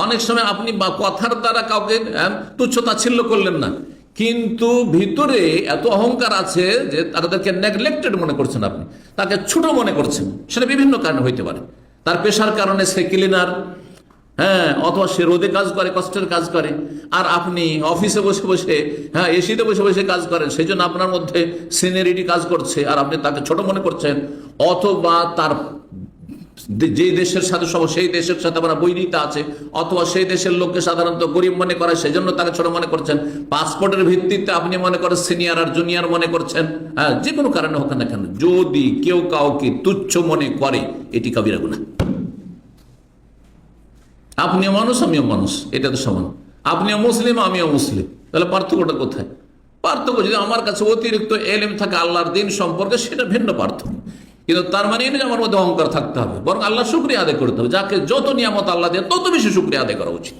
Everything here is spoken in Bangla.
অনেক সময় আপনি বা কথার দ্বারা কাউকে তুচ্ছ তাচ্ছিল্য করলেন না, কিন্তু ভিতরে এত অহংকার আছে যে তাদেরকে নেগলেক্টেড মনে করছেন, আপনি তাকে ছোট মনে করছেন। সেটা বিভিন্ন কারণে হইতে পারে। তার পেশার কারণে সে ক্লিনার, অথবা সে রোদে কাজ করে, কষ্টের কাজ করে, আর আপনি অফিসে বসে বসে এসিতে বসে বসে কাজ করেন, সেই জন্য আপনার মধ্যে সিনিয়রিটি কাজ করছে আর আপনি তাকে ছোট মনে করছেন। অথবা তার যে দেশের সাথে সব সেই দেশের সাথে আপনার বৈরিতা আছে, অথবা সেই দেশের লোককে সাধারণত গরিব মনে করে, সেই জন্য তাকে ছোট মনে করছেন। পাসপোর্টের ভিত্তিতে আপনি মনে করেন সিনিয়র আর জুনিয়র মনে করছেন। যে কোনো কারণে হোক না কেন, যদি কেউ কাউকে তুচ্ছ মনে করে, এটি কবিরা গুনাহ। আপনিও মানুষ, আমিও মানুষ, এটা তো সমান। আপনিও মুসলিম, আমিও মুসলিম, তাহলে পার্থক্যটা কোথায়? পার্থক্য যদি আমার কাছে অতিরিক্ত এলেম থাকে আল্লাহর দিন সম্পর্কে, সেটা ভিন্ন পার্থক্য। কিন্তু তার মানে এই নয় যে আমার মধ্যে অহংকার থাকতে হবে, বরং আল্লাহ শুকরিয়া আদায় করতে হবে। যাকে যত নিয়ামত আল্লাহ দেয় তত বেশি শুকরিয়া আদায় করা উচিত।